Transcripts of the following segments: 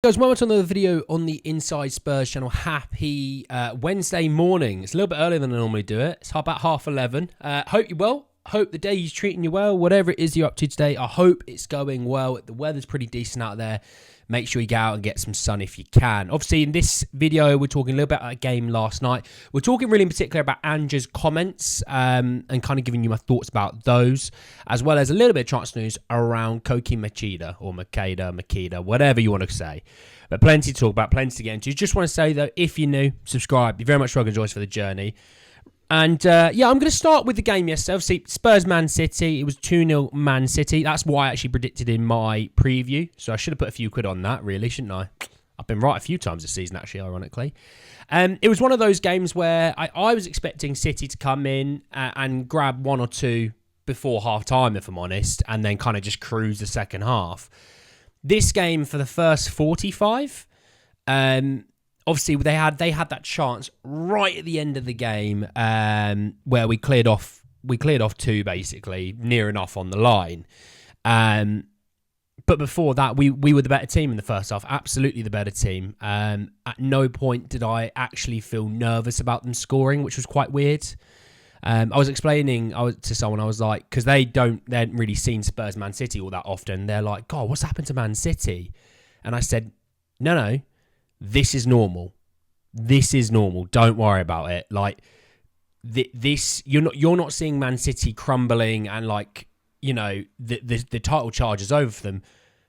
Guys, welcome to another video on the Inside Spurs channel. Happy Wednesday morning. It's a little bit earlier than I normally do it. It's about 11:30. Hope you're well. Hope the day is treating you well. Whatever it is you're up to today, I hope it's going well. The weather's pretty decent out there. Make sure you go out and get some sun if you can. Obviously, in this video, we're talking a little bit about a game last night. We're talking really in particular about Ange's comments and kind of giving you my thoughts about those, as well as a little bit of transfer news around Machida or Machida, whatever you want to say. But plenty to talk about, plenty to get into. Just want to say, though, if you're new, subscribe. You're very much welcome to join us for the journey. And, I'm going to start with the game yesterday. Obviously, Spurs-Man City. It was 2-0 Man City. That's what I actually predicted in my preview. So I should have put a few quid on that, really, shouldn't I? I've been right a few times this season, actually, ironically. It was one of those games where I was expecting City to come in and grab one or two before half-time, if I'm honest, and then kind of just cruise the second half. This game, for the first 45... obviously, they had that chance right at the end of the game where we cleared off two, basically, near enough on the line. But before that, we were the better team in the first half, absolutely the better team. At no point did I actually feel nervous about them scoring, which was quite weird. I was explaining to someone, I was like, because they hadn't really seen Spurs Man City all that often. They're like, God, what's happened to Man City? And I said, no. This is normal. This is normal. Don't worry about it. Like this, you're not seeing Man City crumbling and the title charge is over for them.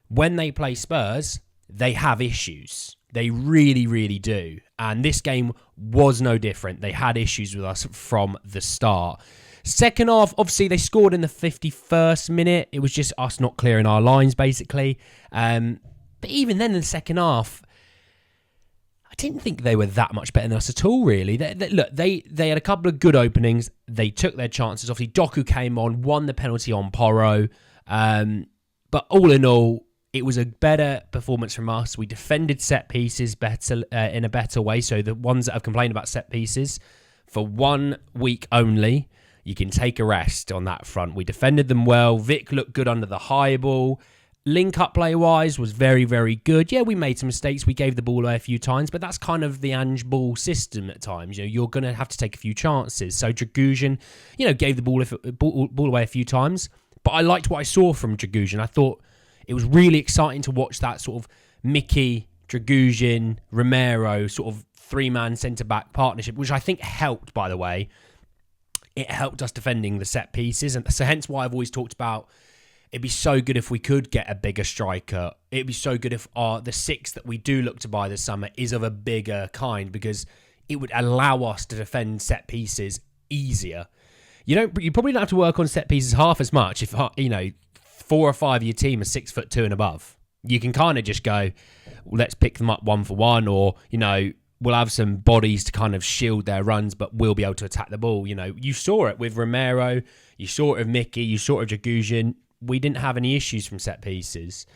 When they play Spurs, they have issues. They really, really do. And this game was no different. They had issues with us from the start. Second half, obviously, they scored in the 51st minute. It was just us not clearing our lines, basically. But even then, in the second half, I didn't think they were that much better than us at all, really. They had a couple of good openings. They took their chances. Obviously, Doku came on, won the penalty on Porro. But all in all, it was a better performance from us. We defended set pieces better in a better way. So the ones that have complained about set pieces, for 1 week only, you can take a rest on that front. We defended them well. Vic looked good under the high ball. Link-up play-wise was very, very good. Yeah, we made some mistakes. We gave the ball away a few times, but that's kind of the Ange ball system at times. You know, you're going to have to take a few chances. So Dragusin, gave the ball away a few times, but I liked what I saw from Dragusin. I thought it was really exciting to watch that sort of Mickey, Dragusin, Romero sort of three-man centre-back partnership, which I think helped, by the way. It helped us defending the set pieces, and so hence why I've always talked about it'd be so good if we could get a bigger striker. It'd be so good if the six that we do look to buy this summer is of a bigger kind, because it would allow us to defend set pieces easier. You probably don't have to work on set pieces half as much if 4 or 5 of your team are 6'2" and above. You can kind of just go, well, let's pick them up one for one, or we'll have some bodies to kind of shield their runs, but we'll be able to attack the ball. You saw it with Romero, you saw it with Mickey, you saw it with Dragusin. We didn't have any issues from set pieces.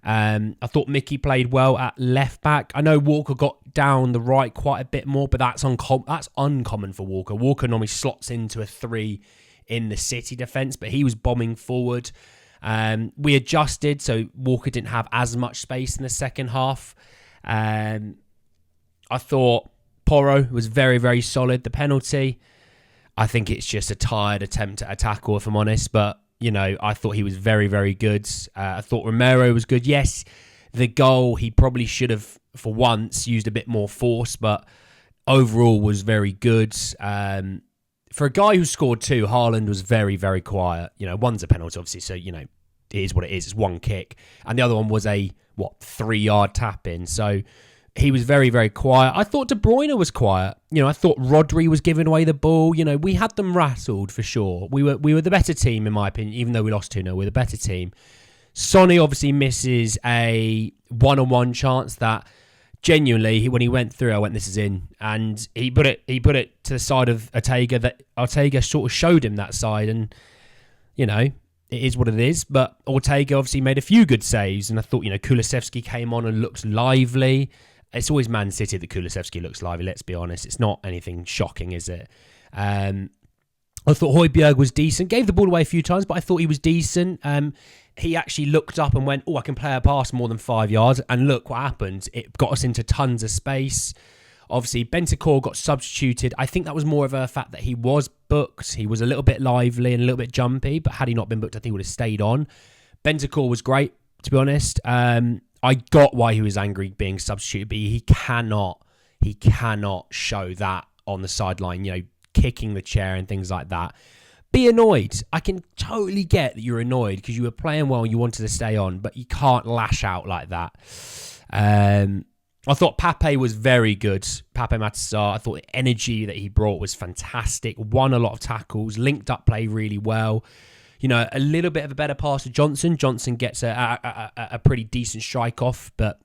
I thought Mickey played well at left back. I know Walker got down the right quite a bit more, but that's uncommon for Walker. Walker normally slots into a 3 in the City defence, but he was bombing forward. We adjusted, so Walker didn't have as much space in the second half. I thought Porro was very, very solid. The penalty, I think it's just a tired attempt at a tackle, if I'm honest, but I thought he was very, very good. I thought Romero was good. Yes, the goal, he probably should have, for once, used a bit more force, but overall was very good. For a guy who scored 2, Haaland was very, very quiet. One's a penalty, obviously, so, it is what it is. It's one kick. And the other one was a, 3-yard tap-in. So he was very, very quiet. I thought De Bruyne was quiet. I thought Rodri was giving away the ball. We had them rattled for sure. We were the better team, in my opinion, even though we lost 2-0. We're the better team. Sonny obviously misses a one-on-one chance that genuinely, when he went through, I went, this is in. And he put it to the side of Ortega, that Ortega sort of showed him that side. And, it is what it is. But Ortega obviously made a few good saves. And I thought, Kulusevski came on and looked lively. It's always Man City that Kulusevski looks lively, let's be honest. It's not anything shocking, is it? I thought Højbjerg was decent. Gave the ball away a few times, but I thought he was decent. He actually looked up and went, I can play a pass more than 5 yards. And look what happened. It got us into tons of space. Obviously, Bentancur got substituted. I think that was more of a fact that he was booked. He was a little bit lively and a little bit jumpy, but had he not been booked, I think he would have stayed on. Bentancur was great, to be honest. I got why he was angry being substituted, but he cannot show that on the sideline, kicking the chair and things like that. Be annoyed. I can totally get that you're annoyed because you were playing well and you wanted to stay on, but you can't lash out like that. I thought Pape was very good. Pape Matar. I thought the energy that he brought was fantastic. Won a lot of tackles. Linked up play really well. A little bit of a better pass to Johnson. Johnson gets a pretty decent strike off, but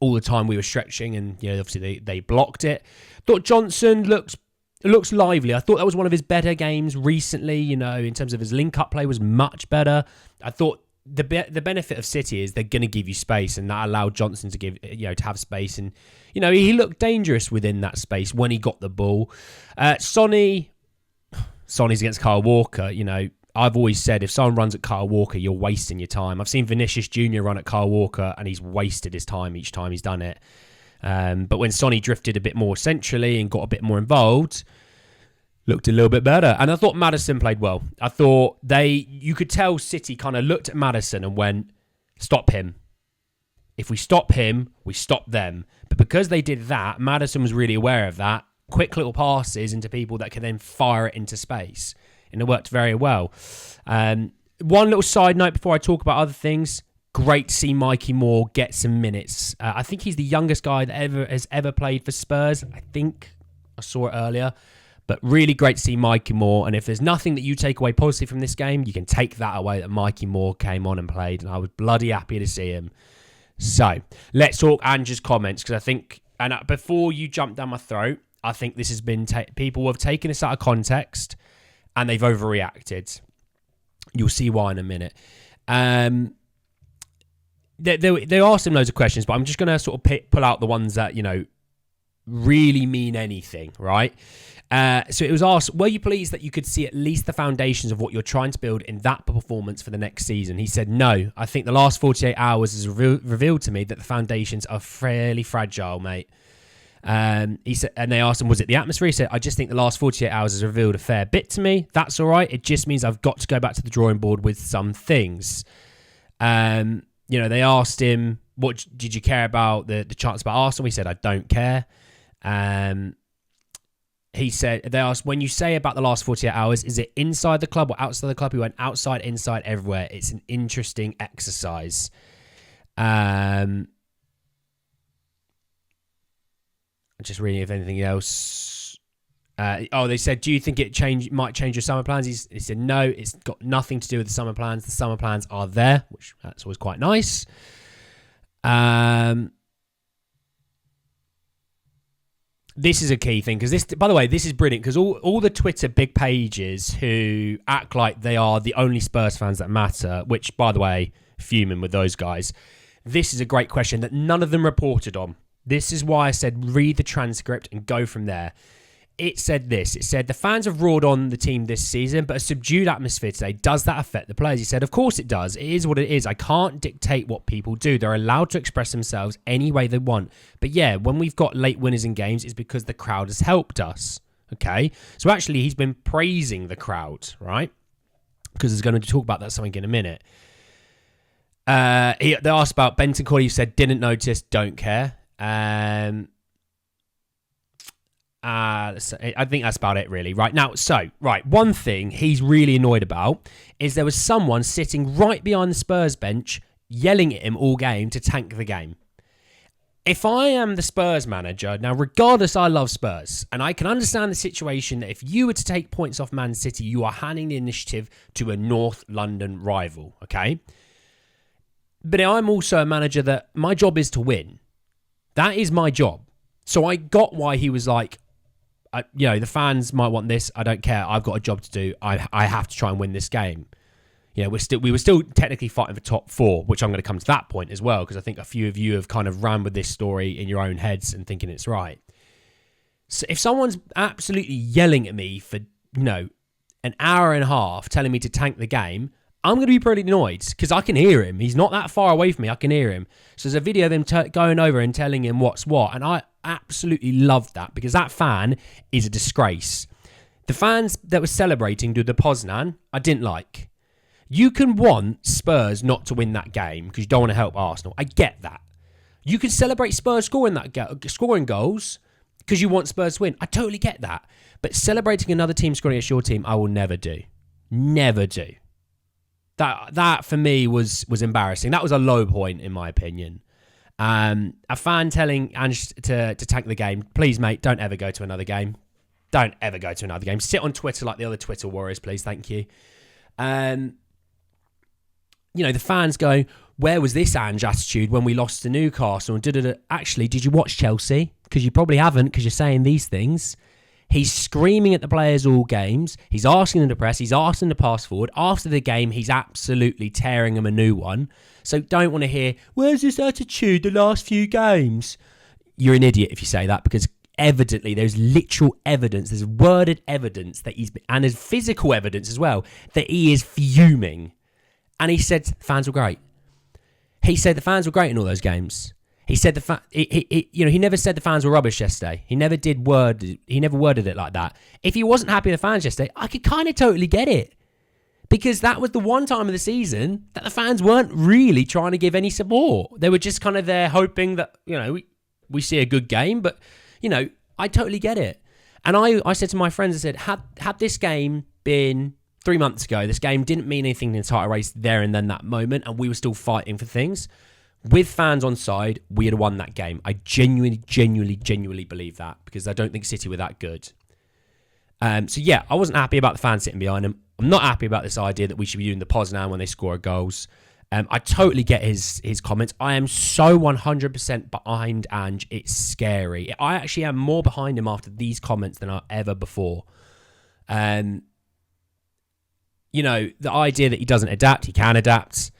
all the time we were stretching and obviously they blocked it. Thought Johnson looks lively. I thought that was one of his better games recently. In terms of his link-up play was much better. I thought the benefit of City is they're going to give you space, and that allowed Johnson to give to have space, and he looked dangerous within that space when he got the ball. Sonny's against Kyle Walker. I've always said if someone runs at Kyle Walker, you're wasting your time. I've seen Vinicius Jr. run at Kyle Walker, and he's wasted his time each time he's done it. But when Sonny drifted a bit more centrally and got a bit more involved, looked a little bit better. And I thought Maddison played well. I thought you could tell City kind of looked at Maddison and went, stop him. If we stop him, we stop them. But because they did that, Maddison was really aware of that. Quick little passes into people that can then fire it into space. And it worked very well. One little side note before I talk about other things. Great to see Mikey Moore get some minutes. I think he's the youngest guy that has ever played for Spurs. I think I saw it earlier. But really great to see Mikey Moore. And if there's nothing that you take away positive from this game, you can take that away that Mikey Moore came on and played. And I was bloody happy to see him. So let's talk Ange's comments. Because I think, and before you jump down my throat, I think this has been, people have taken this out of context and they've overreacted. You'll see why in a minute. They asked him loads of questions, but I'm just going to sort of pull out the ones that, really mean anything, right? So it was asked, were you pleased that you could see at least the foundations of what you're trying to build in that performance for the next season? He said, no, I think the last 48 hours has revealed to me that the foundations are fairly fragile, mate. He said, and they asked him, was it the atmosphere? He said, I just think the last 48 hours has revealed a fair bit to me. That's all right. It just means I've got to go back to the drawing board with some things. They asked him, what did you care about the chance about Arsenal? He said, I don't care. He said, they asked, when you say about the last 48 hours, is it inside the club or outside the club? He went outside, inside, everywhere. It's an interesting exercise. I'm just reading if anything else. They said, do you think it might change your summer plans? He said, no, it's got nothing to do with the summer plans. The summer plans are there, which that's always quite nice. This is a key thing because this, by the way, this is brilliant because all the Twitter big pages who act like they are the only Spurs fans that matter, which, by the way, fuming with those guys. This is a great question that none of them reported on. This is why I said read the transcript and go from there. It said this. It said, the fans have roared on the team this season, but a subdued atmosphere today. Does that affect the players? He said, of course it does. It is what it is. I can't dictate what people do. They're allowed to express themselves any way they want. But yeah, when we've got late winners in games, it's because the crowd has helped us. Okay? So actually, he's been praising the crowd, right? Because he's going to talk about that something in a minute. They asked about Bentancur. He said, didn't notice, don't care. I think that's about it really right now. So, one thing he's really annoyed about is there was someone sitting right behind the Spurs bench yelling at him all game to tank the game. If I am the Spurs manager, now regardless, I love Spurs and I can understand the situation that if you were to take points off Man City, you are handing the initiative to a North London rival, okay? But I'm also a manager that my job is to win. That is my job. So I got why he was like, the fans might want this. I don't care. I've got a job to do. I have to try and win this game. We were still technically fighting for top four, which I'm going to come to that point as well, because I think a few of you have kind of ran with this story in your own heads and thinking it's right. So if someone's absolutely yelling at me for, an hour and a half telling me to tank the game, I'm going to be pretty annoyed because I can hear him. He's not that far away from me. I can hear him. So there's a video of him going over and telling him what's what. And I absolutely loved that because that fan is a disgrace. The fans that were celebrating to the Poznan, I didn't like. You can want Spurs not to win that game because you don't want to help Arsenal. I get that. You can celebrate Spurs scoring goals because you want Spurs to win. I totally get that. But celebrating another team scoring against your team, I will never do. Never do. That for me was embarrassing. That was a low point in my opinion. A fan telling Ange to tank the game. Please, mate, don't ever go to another game. Don't ever go to another game. Sit on Twitter like the other Twitter warriors, please. Thank you. The fans going, where was this Ange attitude when we lost to Newcastle? And Actually, did you watch Chelsea? Because you probably haven't because you're saying these things. He's screaming at the players all games. He's asking them to press. He's asking them to pass forward. After the game, he's absolutely tearing them a new one. So don't want to hear, where's this attitude the last few games? You're an idiot if you say that because evidently there's literal evidence. There's worded evidence and there's physical evidence as well that he is fuming. And he said the fans were great. He said the fans were great in all those games. He said he never said the fans were rubbish yesterday. He never worded it like that. If he wasn't happy with the fans yesterday, I could kind of totally get it. Because that was the one time of the season that the fans weren't really trying to give any support. They were just kind of there hoping that, we see a good game. But, I totally get it. And I said to my friends, I said, had this game been 3 months ago, this game didn't mean anything in the title race there and then that moment, and we were still fighting for things. With fans on side, we had won that game. I genuinely believe that because I don't think City were that good. I wasn't happy about the fans sitting behind him. I'm not happy about this idea that we should be doing the Poznan when they score goals. I totally get his comments. I am so 100% behind Ange. It's scary. I actually am more behind him after these comments than I ever before. The idea that he doesn't adapt, he can adapt.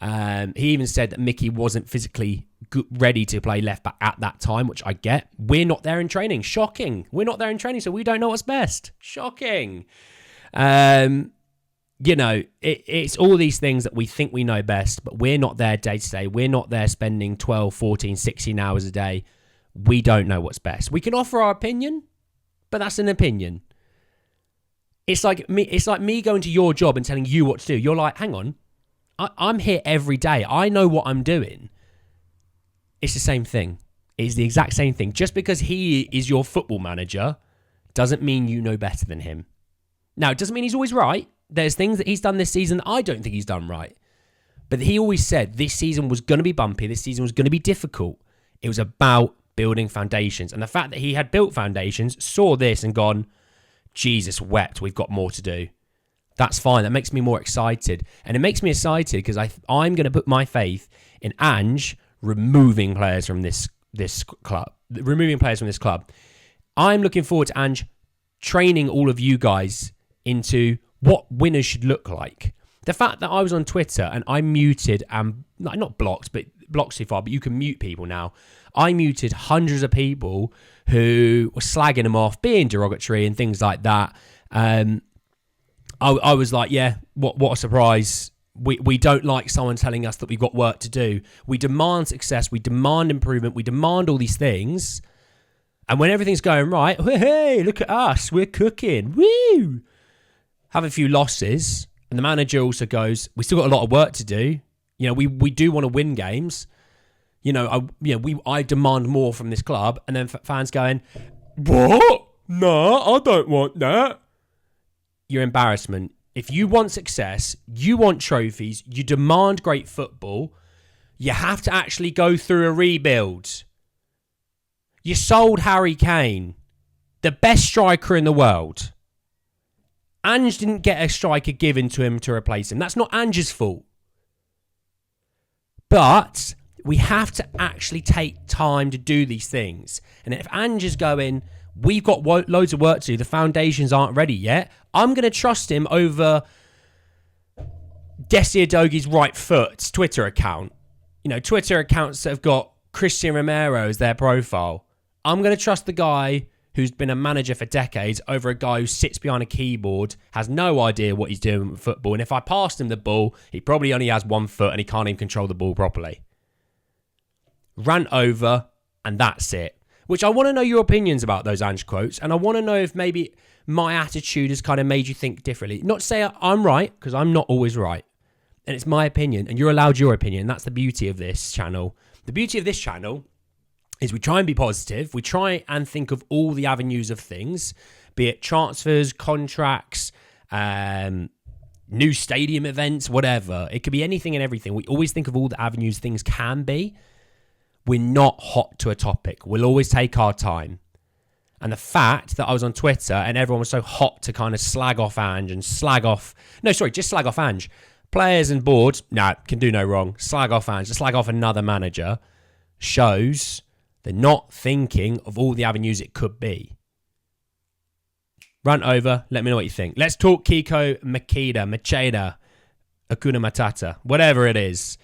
He even said that Mickey wasn't physically ready to play left back at that time, which I get. We're not there in training. Shocking. We're not there in training, so we don't know what's best. Shocking. It's all these things that we think we know best, but we're not there day to day. We're not there spending 12, 14, 16 hours a day. We don't know what's best. We can offer our opinion, but that's an opinion. It's like me going to your job and telling you what to do. You're like, hang on. I'm here every day. I know what I'm doing. It's the same thing. It's the exact same thing. Just because he is your football manager doesn't mean you know better than him. Now, it doesn't mean he's always right. There's things that he's done this season that I don't think he's done right. But he always said this season was going to be bumpy. This season was going to be difficult. It was about building foundations. And the fact that he had built foundations, saw this and gone, Jesus wept, we've got more to do. That's fine. That makes me more excited. And it makes me excited because I'm going to put my faith in Ange removing players from this club. I'm looking forward to Ange training all of you guys into what winners should look like. The fact that I was on Twitter and I muted, not blocked, but blocked too far, but you can mute people now. I muted hundreds of people who were slagging him off, being derogatory and things like that. I was like, yeah, what a surprise. We don't like someone telling us that we've got work to do. We demand success. We demand improvement. We demand all these things. And when everything's going right, hey, look at us. We're cooking. Woo! Have a few losses. And the manager also goes, we still got a lot of work to do. We do want to win games. I demand more from this club. And then fans going, what? No, I don't want that. Your embarrassment. If you want success, you want trophies, you demand great football, you have to actually go through a rebuild. You sold Harry Kane, the best striker in the world. Ange didn't get a striker given to him to replace him. That's not Ange's fault. But we have to actually take time to do these things. And if Ange is going, we've got loads of work to do, the foundations aren't ready yet, I'm going to trust him over Desi Adogi's right foot's Twitter account. Twitter accounts that have got Christian Romero as their profile. I'm going to trust the guy who's been a manager for decades over a guy who sits behind a keyboard, has no idea what he's doing with football. And if I passed him the ball, he probably only has 1 foot and he can't even control the ball properly. Rant over, and that's it. Which I want to know your opinions about those Ange quotes. And I want to know if maybe my attitude has kind of made you think differently. Not to say I'm right, because I'm not always right. And it's my opinion, and you're allowed your opinion. That's the beauty of this channel. The beauty of this channel is we try and be positive. We try and think of all the avenues of things, be it transfers, contracts, new stadium events, whatever. It could be anything and everything. We always think of all the avenues things can be. We're not hot to a topic. We'll always take our time. And the fact that I was on Twitter and everyone was so hot to kind of slag off Ange and slag off... No, sorry, just slag off Ange. Players and board, can do no wrong. Slag off Ange, just slag off another manager shows... They're not thinking of all the avenues it could be. Rant over. Let me know what you think. Let's talk Kiko, Machida, Hakuna Matata, whatever it is.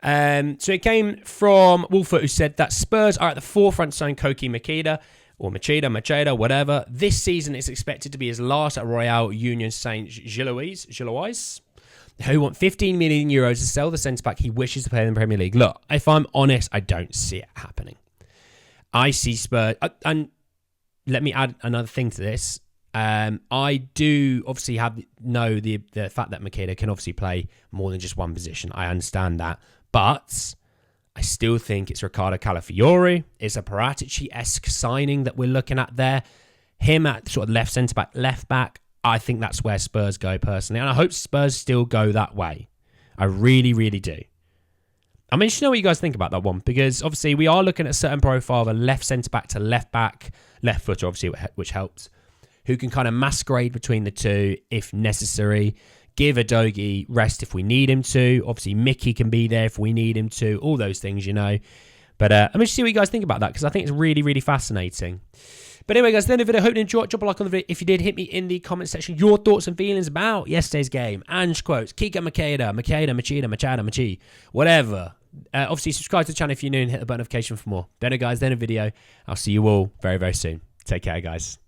So it came from Wolfert, who said that Spurs are at the forefront to sign Koki Machida, or Machida, whatever. This season is expected to be his last at Royal Union Saint-Gilloise, who want 15 million euros to sell the centre-back he wishes to play in the Premier League. Look, if I'm honest, I don't see it happening. I see Spurs, and let me add another thing to this. I do obviously know the fact that Machida can obviously play more than just one position. I understand that, but I still think it's Riccardo Calafiori. It's a Paratici-esque signing that we're looking at there. Him at sort of left centre back, left back. I think that's where Spurs go personally, and I hope Spurs still go that way. I really, really do. I'm interested to know what you guys think about that one, because obviously we are looking at a certain profile of a left centre-back to left-back, left footer obviously, which helps, who can kind of masquerade between the two if necessary, give Udogie rest if we need him to. Obviously Mickey can be there if we need him to, all those things, you know. But I'm interested to see what you guys think about that, because I think it's really, really fascinating. But anyway, guys, at the end of the video, hope you enjoyed. Drop a like on the video. If you did, hit me in the comment section your thoughts and feelings about yesterday's game. Ange quotes, Kiko Machida, Machida, whatever. Obviously, subscribe to the channel if you're new and hit the button notification for more. Then, guys, then a video. I'll see you all very, very soon. Take care, guys.